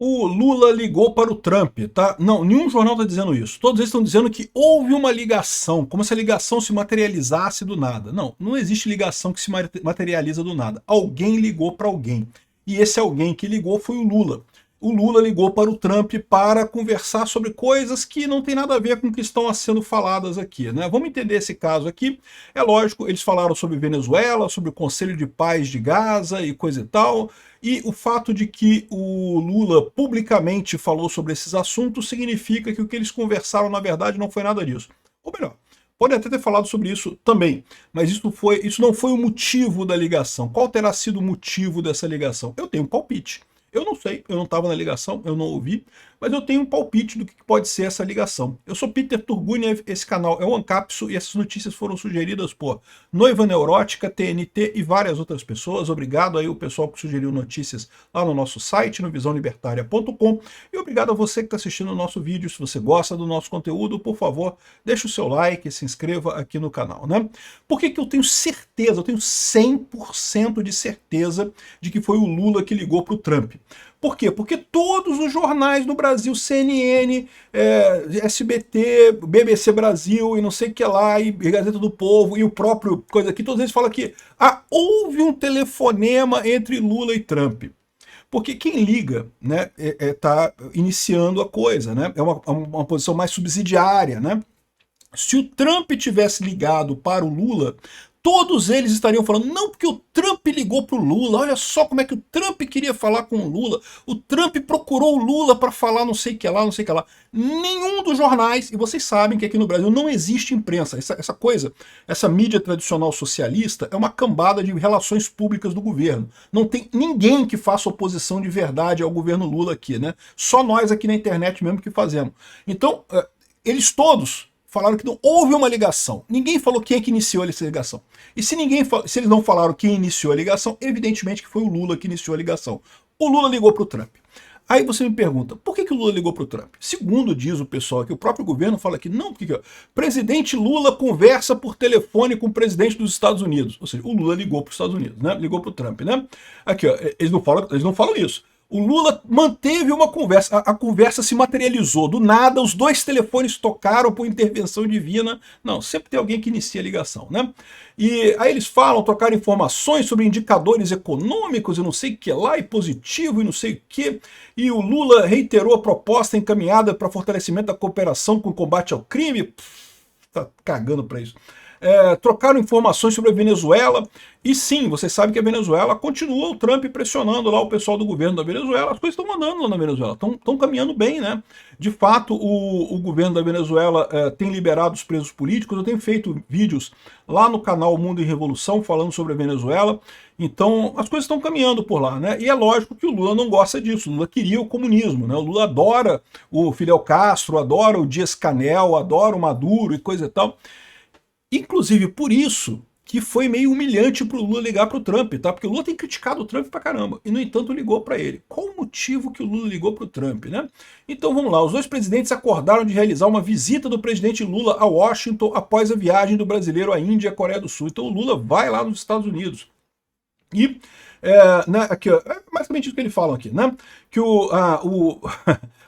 O Lula ligou para o Trump, tá? Não, nenhum jornal está dizendo isso. Todos eles estão dizendo que houve uma ligação, como se a ligação se materializasse do nada. Não, não existe ligação que se materializa do nada. Alguém ligou para alguém. E esse alguém que ligou foi o Lula. O Lula ligou para o Trump para conversar sobre coisas que não tem nada a ver com o que estão sendo faladas aqui, né? Vamos entender esse caso aqui. É lógico, eles falaram sobre Venezuela, sobre o Conselho de Paz de Gaza e coisa e tal. E o fato de que o Lula publicamente falou sobre esses assuntos significa que o que eles conversaram, na verdade, não foi nada disso. Ou melhor, pode até ter falado sobre isso também, mas isso não foi o motivo da ligação. Qual terá sido o motivo dessa ligação? Eu tenho um palpite. Eu não sei, eu não estava na ligação, eu não ouvi, mas eu tenho um palpite do que pode ser essa ligação. Eu sou Peter Turguniev, esse canal é o Ancapso e essas notícias foram sugeridas por Noiva Neurótica, TNT e várias outras pessoas. Obrigado aí o pessoal que sugeriu notícias lá no nosso site, no visãolibertaria.com, e obrigado a você que está assistindo o nosso vídeo. Se você gosta do nosso conteúdo, por favor, deixe o seu like, se inscreva aqui no canal, né? Por que eu tenho certeza, eu tenho 100% de certeza de que foi o Lula que ligou para o Trump? Por quê? Porque todos os jornais no Brasil, CNN, SBT, BBC Brasil e não sei o que lá, e Gazeta do Povo e o próprio coisa aqui, todos eles falam que houve um telefonema entre Lula e Trump. Porque quem liga, né, tá iniciando a coisa, né? É uma posição mais subsidiária, né? Se o Trump tivesse ligado para o Lula, todos eles estariam falando, não, porque o Trump ligou para o Lula, olha só como é que o Trump queria falar com o Lula, o Trump procurou o Lula para falar não sei o que lá, não sei o que lá. Nenhum dos jornais, e vocês sabem que aqui no Brasil não existe imprensa, essa coisa, essa mídia tradicional socialista é uma cambada de relações públicas do governo. Não tem ninguém que faça oposição de verdade ao governo Lula aqui, né? Só nós aqui na internet mesmo que fazemos. Então, eles todos falaram que não houve uma ligação. Ninguém falou quem é que iniciou essa ligação. E se eles não falaram quem iniciou a ligação, evidentemente que foi o Lula que iniciou a ligação. O Lula ligou para o Trump. Aí você me pergunta, por que o Lula ligou para o Trump? Segundo diz o pessoal aqui, o próprio governo fala que não, porque presidente Lula conversa por telefone com o presidente dos Estados Unidos. Ou seja, o Lula ligou para os Estados Unidos, né? Ligou para o Trump, né? Aqui, ó, eles não falam isso. O Lula manteve uma conversa, a conversa se materializou. Do nada, os dois telefones tocaram por intervenção divina. Não, sempre tem alguém que inicia a ligação, né? E aí eles falam, trocaram informações sobre indicadores econômicos e não sei o que lá, e positivo e não sei o que. E o Lula reiterou a proposta encaminhada para fortalecimento da cooperação com o combate ao crime. Tá cagando para isso. Trocaram informações sobre a Venezuela, e sim, você sabe que a Venezuela continua o Trump pressionando lá o pessoal do governo da Venezuela, as coisas estão andando lá na Venezuela, estão caminhando bem, né? De fato, o governo da Venezuela tem liberado os presos políticos, eu tenho feito vídeos lá no canal Mundo em Revolução falando sobre a Venezuela, então as coisas estão caminhando por lá, né? E é lógico que o Lula não gosta disso, o Lula queria o comunismo, né? O Lula adora o Fidel Castro, adora o Dias-Canel, adora o Maduro e coisa e tal. Inclusive por isso que foi meio humilhante pro Lula ligar pro Trump, tá? Porque o Lula tem criticado o Trump pra caramba, e no entanto ligou para ele. Qual o motivo que o Lula ligou pro Trump, né? Então vamos lá, os dois presidentes acordaram de realizar uma visita do presidente Lula a Washington após a viagem do brasileiro à Índia e à Coreia do Sul. Então o Lula vai lá nos Estados Unidos. E né, aqui, ó, é basicamente isso que eles falam aqui, né? Que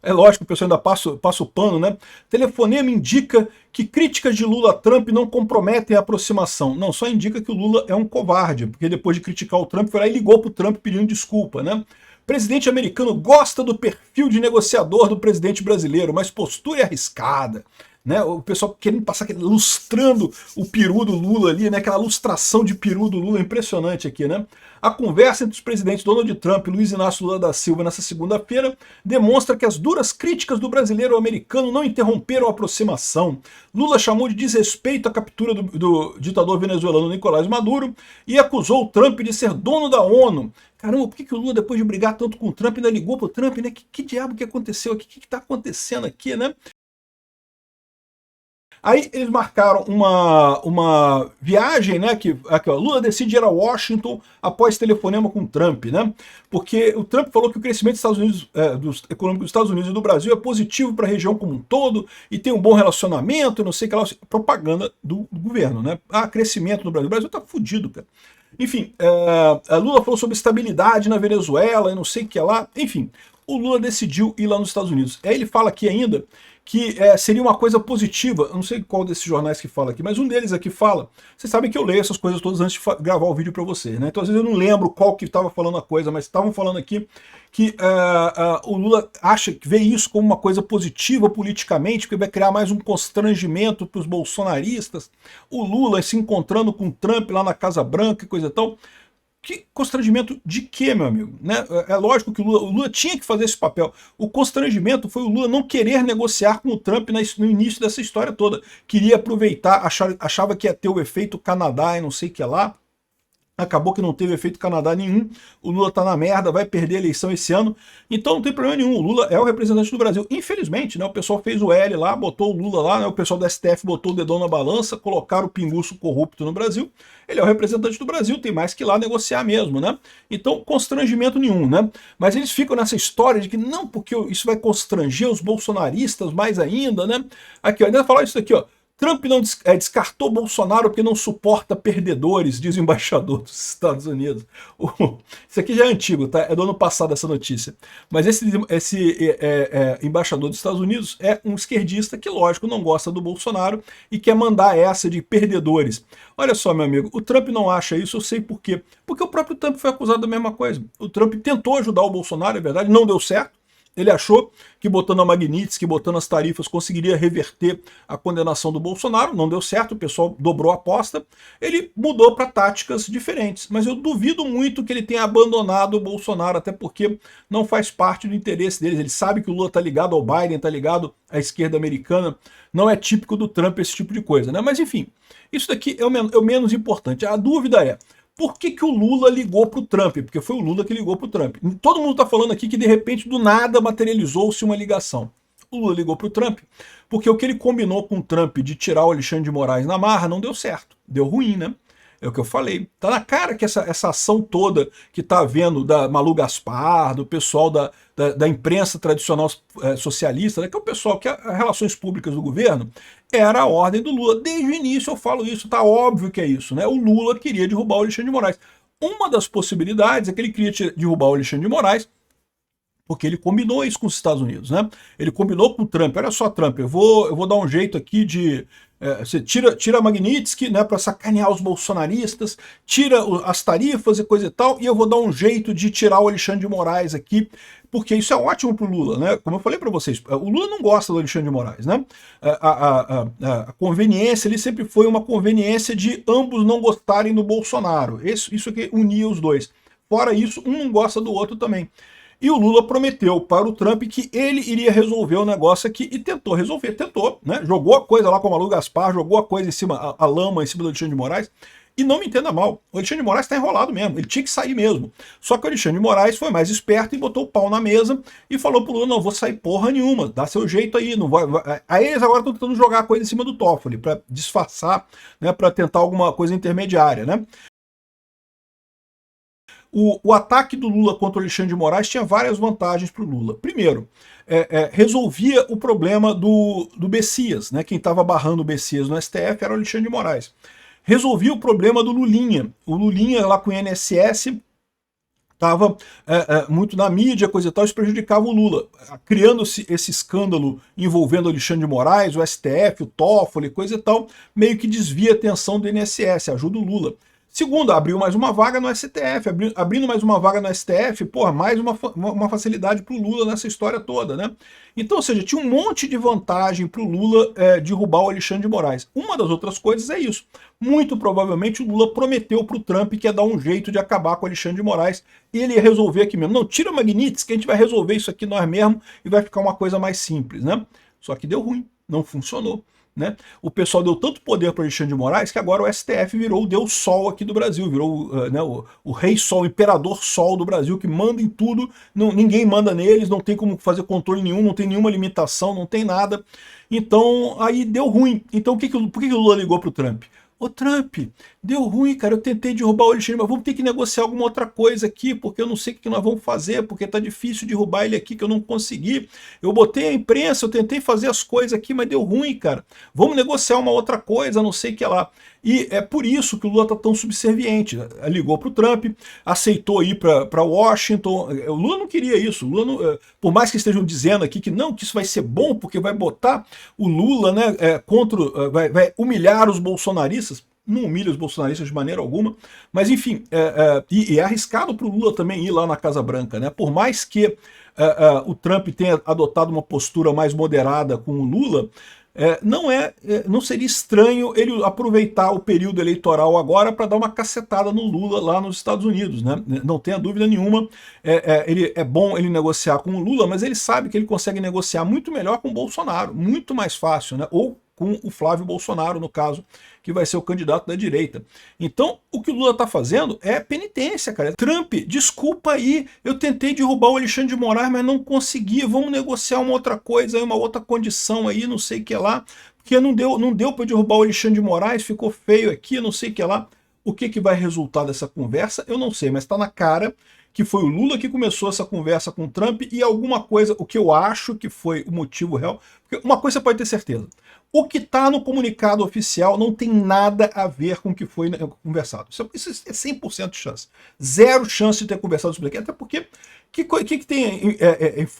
é lógico que o pessoal ainda passa o pano, né? Telefonema indica que críticas de Lula a Trump não comprometem a aproximação. Não, só indica que o Lula é um covarde, porque depois de criticar o Trump, foi lá e ligou pro Trump pedindo desculpa, né? Presidente americano gosta do perfil de negociador do presidente brasileiro, mas postura é arriscada. Né, o pessoal querendo passar, lustrando o peru do Lula ali, né, aquela lustração de peru do Lula impressionante aqui, né? A conversa entre os presidentes Donald Trump e Luiz Inácio Lula da Silva nessa segunda-feira demonstra que as duras críticas do brasileiro americano não interromperam a aproximação. Lula chamou de desrespeito a captura do ditador venezuelano Nicolás Maduro e acusou o Trump de ser dono da ONU. Caramba, por que o Lula, depois de brigar tanto com o Trump, ainda ligou pro Trump, né? Que diabo que aconteceu aqui? O que tá acontecendo aqui, né? Aí eles marcaram uma viagem, né? Que aqui, ó, Lula decide ir a Washington após telefonema com Trump, né? Porque o Trump falou que o crescimento dos Estados Unidos, econômico dos Estados Unidos e do Brasil é positivo para a região como um todo e tem um bom relacionamento, não sei o que lá, propaganda do governo, né? Crescimento no Brasil. O Brasil tá fudido, cara. Enfim, a Lula falou sobre estabilidade na Venezuela e não sei o que lá. Enfim, o Lula decidiu ir lá nos Estados Unidos. Aí ele fala aqui ainda que seria uma coisa positiva. Eu não sei qual desses jornais que fala aqui, mas um deles aqui fala. Vocês sabem que eu leio essas coisas todas antes de gravar o vídeo para vocês, né? Então às vezes eu não lembro qual que estava falando a coisa, mas estavam falando aqui que o Lula acha que vê isso como uma coisa positiva politicamente, porque vai criar mais um constrangimento para os bolsonaristas. O Lula se encontrando com o Trump lá na Casa Branca e coisa e tal. Que constrangimento de quê, meu amigo? Né? É lógico que o Lula tinha que fazer esse papel. O constrangimento foi o Lula não querer negociar com o Trump no início dessa história toda. Queria aproveitar, achava que ia ter o efeito Canadá e não sei o que lá. Acabou que não teve efeito Canadá nenhum, o Lula tá na merda, vai perder a eleição esse ano, então não tem problema nenhum, o Lula é o representante do Brasil. Infelizmente, né, o pessoal fez o L lá, botou o Lula lá, né, o pessoal do STF botou o dedão na balança, colocaram o pinguço corrupto no Brasil, ele é o representante do Brasil, tem mais que ir lá negociar mesmo, né? Então, constrangimento nenhum, né? Mas eles ficam nessa história de que não, porque isso vai constranger os bolsonaristas mais ainda, né? Aqui, ó, ainda falar isso aqui, ó. Trump não descartou Bolsonaro porque não suporta perdedores, diz o embaixador dos Estados Unidos. Isso aqui já é antigo, tá? É do ano passado essa notícia. Mas esse embaixador dos Estados Unidos é um esquerdista que, lógico, não gosta do Bolsonaro e quer mandar essa de perdedores. Olha só, meu amigo, o Trump não acha isso, eu sei por quê. Porque o próprio Trump foi acusado da mesma coisa. O Trump tentou ajudar o Bolsonaro, é verdade, não deu certo. Ele achou que botando a Magnitsky, botando as tarifas, conseguiria reverter a condenação do Bolsonaro. Não deu certo, o pessoal dobrou a aposta. Ele mudou para táticas diferentes. Mas eu duvido muito que ele tenha abandonado o Bolsonaro, até porque não faz parte do interesse deles. Ele sabe que o Lula está ligado ao Biden, está ligado à esquerda americana. Não é típico do Trump esse tipo de coisa, né? Mas enfim, isso daqui é o menos importante. A dúvida é, por que o Lula ligou para o Trump? Porque foi o Lula que ligou para o Trump. Todo mundo está falando aqui que de repente do nada materializou-se uma ligação. O Lula ligou para o Trump porque o que ele combinou com o Trump de tirar o Alexandre de Moraes na marra não deu certo. Deu ruim, né? É o que eu falei. Tá na cara que essa ação toda que tá havendo da Malu Gaspar, do pessoal da imprensa tradicional socialista, né, que é o pessoal que as relações públicas do governo, era a ordem do Lula. Desde o início eu falo isso, tá óbvio que é isso, né? O Lula queria derrubar o Alexandre de Moraes. Uma das possibilidades é que ele queria derrubar o Alexandre de Moraes porque ele combinou isso com os Estados Unidos, né? Ele combinou com o Trump. Olha só, Trump, eu vou dar um jeito aqui de... você tira a Magnitsky, né, para sacanear os bolsonaristas, tira as tarifas e coisa e tal, e eu vou dar um jeito de tirar o Alexandre de Moraes aqui, porque isso é ótimo para o Lula, né? Como eu falei para vocês, o Lula não gosta do Alexandre de Moraes, né? A conveniência ali sempre foi uma conveniência de ambos não gostarem do Bolsonaro. Isso que unia os dois. Fora isso, um não gosta do outro também. E o Lula prometeu para o Trump que ele iria resolver o negócio aqui e tentou resolver, né? Jogou a coisa lá com o Malu Gaspar, jogou a coisa em cima, a lama em cima do Alexandre de Moraes. E não me entenda mal, o Alexandre de Moraes está enrolado mesmo, ele tinha que sair mesmo. Só que o Alexandre de Moraes foi mais esperto e botou o pau na mesa e falou pro Lula, não vou sair porra nenhuma, dá seu jeito aí. Não vai. Aí eles agora estão tentando jogar a coisa em cima do Toffoli, para disfarçar, né, para tentar alguma coisa intermediária, né? O ataque do Lula contra o Alexandre de Moraes tinha várias vantagens para o Lula. Primeiro, resolvia o problema do Bessias, né? Quem estava barrando o Bessias no STF era o Alexandre de Moraes. Resolvia o problema do Lulinha. O Lulinha lá com o INSS estava muito na mídia, coisa e tal, isso prejudicava o Lula. Criando-se esse escândalo envolvendo o Alexandre de Moraes, o STF, o Toffoli, coisa e tal, meio que desvia a atenção do INSS, ajuda o Lula. Segundo, abriu mais uma vaga no STF, abrindo mais uma vaga no STF, porra, mais uma facilidade para o Lula nessa história toda, né? Então, ou seja, tinha um monte de vantagem para o Lula derrubar o Alexandre de Moraes. Uma das outras coisas é isso. Muito provavelmente o Lula prometeu para o Trump que ia dar um jeito de acabar com o Alexandre de Moraes e ele ia resolver aqui mesmo. Não, tira o Magnitsky que a gente vai resolver isso aqui nós mesmo e vai ficar uma coisa mais simples, né? Só que deu ruim, não funcionou. Né? O pessoal deu tanto poder para Alexandre de Moraes que agora o STF virou o Deus Sol aqui do Brasil, virou né, o Rei Sol, o Imperador Sol do Brasil, que manda em tudo, ninguém manda neles, não tem como fazer controle nenhum, não tem nenhuma limitação, não tem nada. Então aí deu ruim. Então por que o Lula ligou para o Trump? Ô Trump, Deu ruim, cara, eu tentei derrubar o Alexandre, mas vamos ter que negociar alguma outra coisa aqui, porque eu não sei o que nós vamos fazer, porque tá difícil derrubar ele aqui, que eu não consegui. Eu botei a imprensa, eu tentei fazer as coisas aqui, mas deu ruim, cara. Vamos negociar uma outra coisa, não sei o que lá. E é por isso que o Lula tá tão subserviente. Ligou pro Trump, aceitou ir para Washington. O Lula não queria isso. O Lula não, por mais que estejam dizendo aqui que não, que isso vai ser bom, porque vai botar o Lula, né, contra, vai humilhar os bolsonaristas. Não humilha os bolsonaristas de maneira alguma, mas enfim, e é arriscado para o Lula também ir lá na Casa Branca, né? Por mais que o Trump tenha adotado uma postura mais moderada com o Lula, não seria estranho ele aproveitar o período eleitoral agora para dar uma cacetada no Lula lá nos Estados Unidos, né? Não tenha dúvida nenhuma, é bom ele negociar com o Lula, mas ele sabe que ele consegue negociar muito melhor com o Bolsonaro, muito mais fácil, né? Ou com o Flávio Bolsonaro, no caso, que vai ser o candidato da direita. Então, o que o Lula está fazendo é penitência, cara. Trump, desculpa aí, eu tentei derrubar o Alexandre de Moraes, mas não consegui, vamos negociar uma outra coisa, uma outra condição aí, não sei o que lá, porque não deu para derrubar o Alexandre de Moraes, ficou feio aqui, não sei o que lá. O que vai resultar dessa conversa, eu não sei, mas está na cara que foi o Lula que começou essa conversa com o Trump e alguma coisa, o que eu acho que foi o motivo real, porque uma coisa você pode ter certeza, o que está no comunicado oficial não tem nada a ver com o que foi conversado. Isso é 100% de chance. Zero chance de ter conversado sobre aquilo, até porque o que tem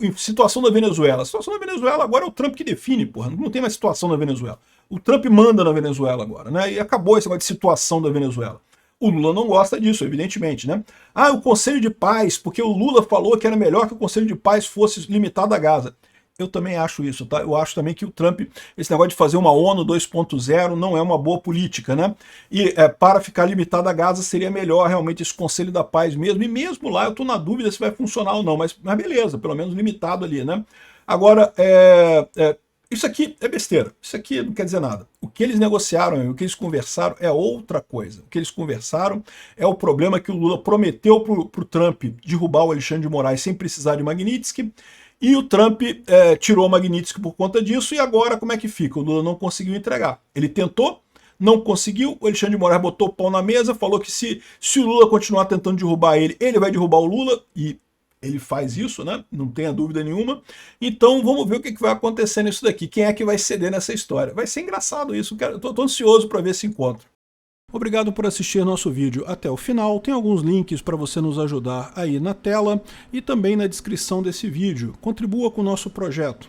em situação da Venezuela? A situação da Venezuela agora é o Trump que define, porra, não tem mais situação na Venezuela. O Trump manda na Venezuela agora, né? E acabou esse negócio de situação da Venezuela. O Lula não gosta disso, evidentemente, né? Ah, o Conselho de Paz, porque o Lula falou que era melhor que o Conselho de Paz fosse limitado a Gaza. Eu também acho isso, tá? Eu acho também que o Trump, esse negócio de fazer uma ONU 2.0 não é uma boa política, né? E para ficar limitado a Gaza seria melhor realmente esse Conselho da Paz mesmo, e mesmo lá eu tô na dúvida se vai funcionar ou não, mas beleza, pelo menos limitado ali, né? Agora, isso aqui é besteira, isso aqui não quer dizer nada. O que eles negociaram, o que eles conversaram é outra coisa. O que eles conversaram é o problema que o Lula prometeu pro Trump derrubar o Alexandre de Moraes sem precisar de Magnitsky, e o Trump tirou o Magnitsky por conta disso, e agora como é que fica? O Lula não conseguiu entregar. Ele tentou, não conseguiu, o Alexandre de Moraes botou o pau na mesa, falou que se o Lula continuar tentando derrubar ele vai derrubar o Lula, e ele faz isso, né? Não tenha dúvida nenhuma. Então vamos ver o que vai acontecer nisso daqui. Quem é que vai ceder nessa história? Vai ser engraçado isso, eu tô ansioso para ver esse encontro. Obrigado por assistir nosso vídeo até o final. Tem alguns links para você nos ajudar aí na tela e também na descrição desse vídeo. Contribua com o nosso projeto.